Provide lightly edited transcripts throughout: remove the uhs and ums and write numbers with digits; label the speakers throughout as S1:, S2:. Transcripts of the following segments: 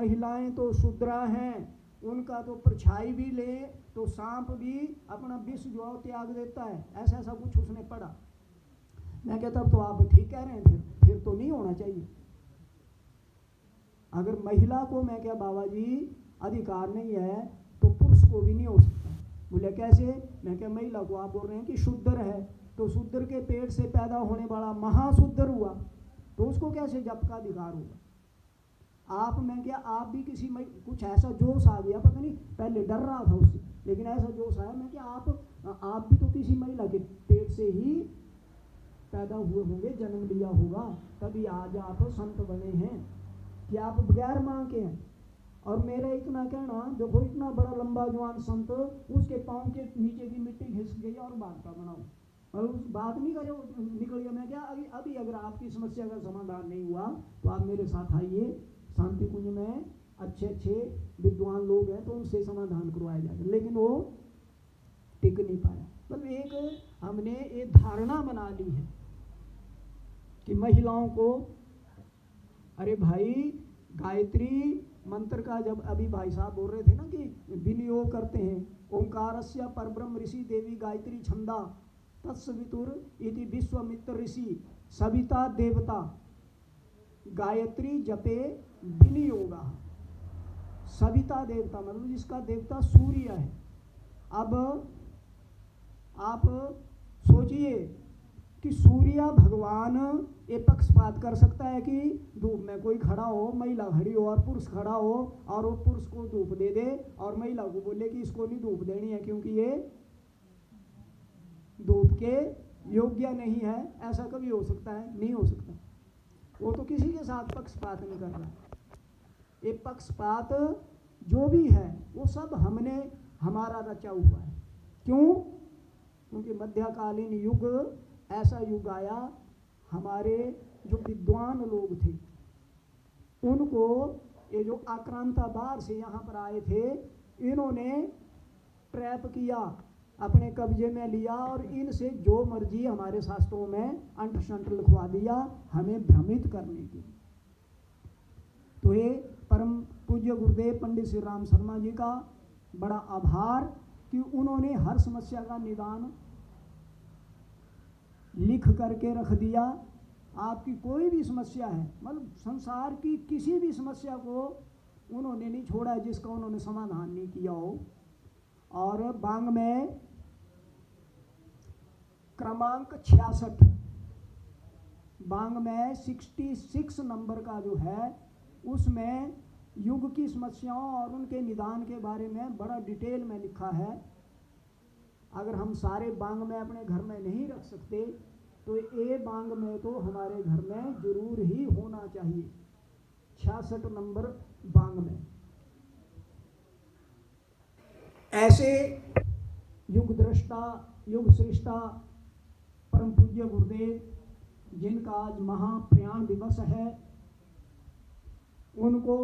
S1: महिलाएं तो शूद्रा हैं, उनका तो परछाई भी ले तो सांप भी अपना विष जो त्याग देता है, ऐसा ऐसा कुछ उसने पढ़ा। मैं कहता तो आप ठीक कह रहे हैं, फिर तो नहीं होना चाहिए। अगर महिला को, मैं क्या बाबा जी अधिकार नहीं है तो पुरुष को भी नहीं हो सकता। बोले कैसे? मैं क्या महिला को आप बोल रहे हैं कि शूद्र है, तो शूद्र के पेट से पैदा होने वाला महाशूद्र हुआ, तो उसको कैसे जप का अधिकार होगा? आप, मैं क्या आप भी किसी कुछ ऐसा जोश आ गया, पता नहीं पहले डर रहा था उससे, लेकिन ऐसा जोश आया, मैं क्या आप भी तो किसी महिला के पेट से ही पैदा हुए होंगे, जन्म लिया होगा, तभी आज आप संत बने हैं कि आप बगैर माँ के हैं। और मेरा इतना कहना, देखो इतना बड़ा लंबा जवान संत, उसके पाँव के नीचे की मिट्टी घिस गई और बात का बनाओ, और उस बात नहीं करे निकल गया। मैं क्या अभी अगर आपकी समस्या का समाधान नहीं हुआ तो आप मेरे साथ आइए, शांति कुंज में अच्छे अच्छे विद्वान लोग हैं, तो उनसे समाधान करवाया जाएगा। लेकिन वो टिक नहीं पाया। मतलब एक हमने ये धारणा बना ली है कि महिलाओं को, अरे भाई गायत्री मंत्र का, जब अभी भाई साहब बोल रहे थे ना कि विनियोग करते हैं, ओंकारस्य परब्रह्म ऋषि देवी गायत्री छंदा तत्सवितुर इति विश्वामित्र ऋषि सविता देवता गायत्री जपे विनियोगा। सविता देवता मतलब जिसका देवता सूर्य है। अब आप सोचिए कि सूर्य भगवान ये पक्षपात कर सकता है कि धूप में कोई खड़ा हो, महिला खड़ी हो और पुरुष खड़ा हो, और वो पुरुष को धूप दे दे और महिला को बोले कि इसको नहीं धूप देनी है क्योंकि ये धूप के योग्य नहीं है? ऐसा कभी हो सकता है? नहीं हो सकता। वो तो किसी के साथ पक्षपात नहीं कर रहा। ये पक्षपात जो भी है वो सब हमने हमारा रचा हुआ है। क्यों? क्योंकि मध्यकालीन युग ऐसा युग आया, हमारे जो विद्वान लोग थे उनको ये जो आक्रांता बाहर से यहाँ पर आए थे, इन्होंने ट्रैप किया, अपने कब्जे में लिया और इनसे जो मर्जी हमारे शास्त्रों में अंट शंट लिखवा दिया हमें भ्रमित करने के लिए। तो ये परम पूज्य गुरुदेव पंडित श्री राम शर्मा जी का बड़ा आभार कि उन्होंने हर समस्या का निदान लिख करके रख दिया। आपकी कोई भी समस्या है, मतलब संसार की किसी भी समस्या को उन्होंने नहीं छोड़ा जिसका उन्होंने समाधान नहीं किया हो। और बांग में क्रमांक 66, बांग में 66 नंबर का जो है, उसमें युग की समस्याओं और उनके निदान के बारे में बड़ा डिटेल में लिखा है। अगर हम सारे बांग में अपने घर में नहीं रख सकते तो ये बांग में तो हमारे घर में जरूर ही होना चाहिए। 66 नंबर बांग में ऐसे युग दृष्टा, युग श्रेष्ठा परम पूज्य गुरुदेव जिनका आज महाप्रयाण दिवस है, उनको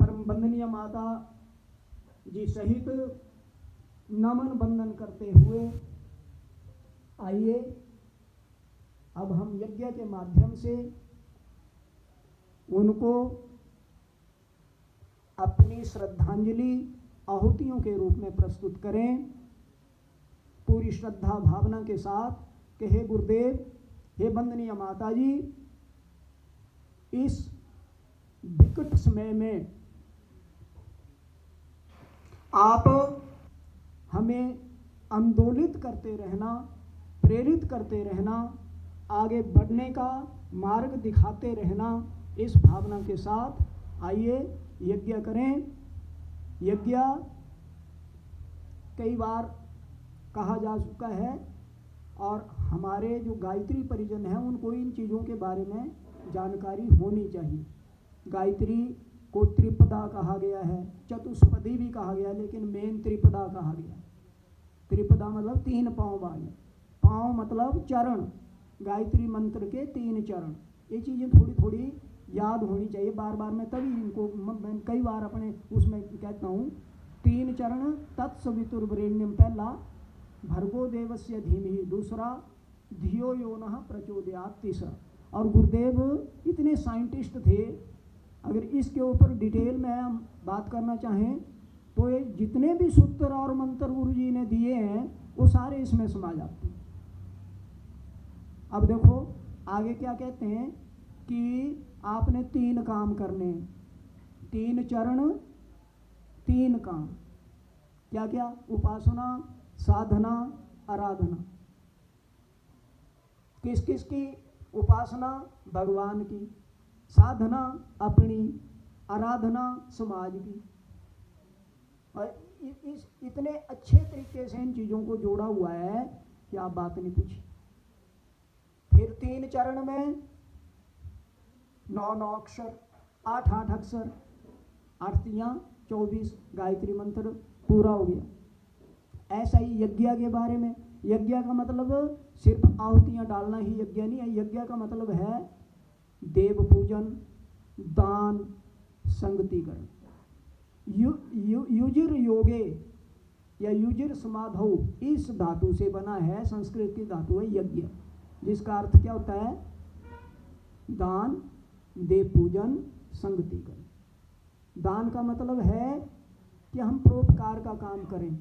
S1: परम वंदनीय माता जी सहित नमन बंदन करते हुए आइए अब हम यज्ञ के माध्यम से उनको अपनी श्रद्धांजलि आहुतियों के रूप में प्रस्तुत करें, पूरी श्रद्धा भावना के साथ कि हे गुरुदेव, हे वंदनीय माता जी, इस विकट समय में आप हमें आंदोलित करते रहना, प्रेरित करते रहना, आगे बढ़ने का मार्ग दिखाते रहना, इस भावना के साथ आइए यज्ञ करें। यज्ञ कई बार कहा जा चुका है और हमारे जो गायत्री परिजन हैं उनको इन चीज़ों के बारे में जानकारी होनी चाहिए। गायत्री को त्रिपदा कहा गया है, चतुष्पदी भी कहा गया, लेकिन मेन त्रिपदा कहा गया। त्रिपदा मतलब 3 पाँव वाली, पाँव मतलब चरण, गायत्री मंत्र के 3 चरण। ये चीज़ें थोड़ी थोड़ी याद होनी चाहिए बार बार में, तभी इनको मैं कई बार अपने उसमें कहता हूँ। 3 चरण तत्सवितुर्वरेण्यम, पहला भर्गो देवस्य धीमहि, दूसरा धियो यो नः प्रचोदयात्, तीसरा। और गुरुदेव इतने साइंटिस्ट थे इसके ऊपर डिटेल में हम बात करना चाहें तो ये जितने भी सूत्र और मंत्र गुरु जी ने दिए हैं वो सारे इसमें समा जाते हैं। अब देखो आगे क्या कहते हैं कि आपने 3 काम करने हैं, 3 चरण 3 काम। क्या क्या? उपासना, साधना, आराधना। किस किस की? उपासना भगवान की, साधना अपनी, आराधना समाज की। और इस इतने अच्छे तरीके से इन चीज़ों को जोड़ा हुआ है कि आप बात नहीं पूछी। फिर 3 चरण में 9 अक्षर, 8 अक्षर, 8 3 24 गायत्री मंत्र पूरा हो गया। ऐसा ही यज्ञ के बारे में, यज्ञ का मतलब सिर्फ आहुतियाँ डालना ही यज्ञ नहीं है। यज्ञ का मतलब है देव पूजन, दान, संगतिकरण। युजिर योगे या युजिर समाधौ, इस धातु से बना है, संस्कृत की धातु है यज्ञ, जिसका अर्थ क्या होता है? दान, देव पूजन, संगतिकरण। दान का मतलब है कि हम परोपकार का काम करें,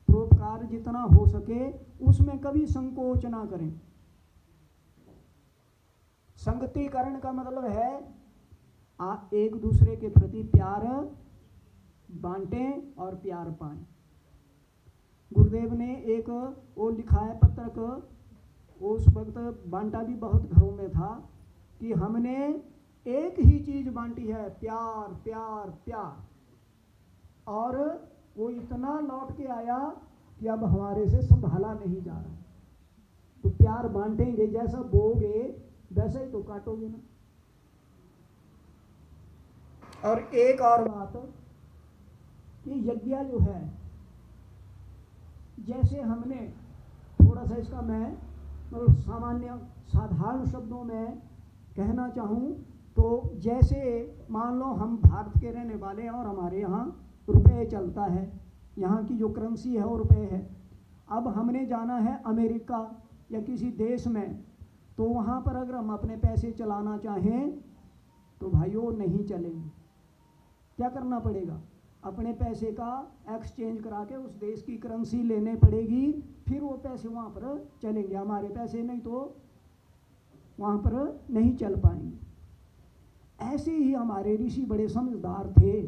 S1: परोपकार जितना हो सके उसमें कभी संकोच ना करें। संगतिकरण का मतलब है आप एक दूसरे के प्रति प्यार बांटें और प्यार पाएं। गुरुदेव ने एक वो लिखा है पत्रक, उस वक्त बांटा भी बहुत घरों में था, कि हमने एक ही चीज बांटी है, प्यार प्यार प्यार। और वो इतना लौट के आया कि अब हमारे से संभाला नहीं जा रहा। तो प्यार बांटेंगे, जैसा बोगे वैसे ही तो काटोगे ना। और एक और बात कि यज्ञ जो है, जैसे हमने थोड़ा सा इसका मैं मतलब सामान्य साधारण शब्दों में कहना चाहूँ तो जैसे मान लो हम भारत के रहने वाले हैं और हमारे यहाँ रुपये चलता है, यहाँ की जो करेंसी है वो रुपये है। अब हमने जाना है अमेरिका या किसी देश में, तो वहाँ पर अगर हम अपने पैसे चलाना चाहें तो भाइयों नहीं चलेंगे। क्या करना पड़ेगा? अपने पैसे का एक्सचेंज करा के उस देश की करेंसी लेने पड़ेगी, फिर वो पैसे वहाँ पर चलेंगे। हमारे पैसे नहीं तो वहाँ पर नहीं चल पाएंगे। ऐसे ही हमारे ऋषि बड़े समझदार थे।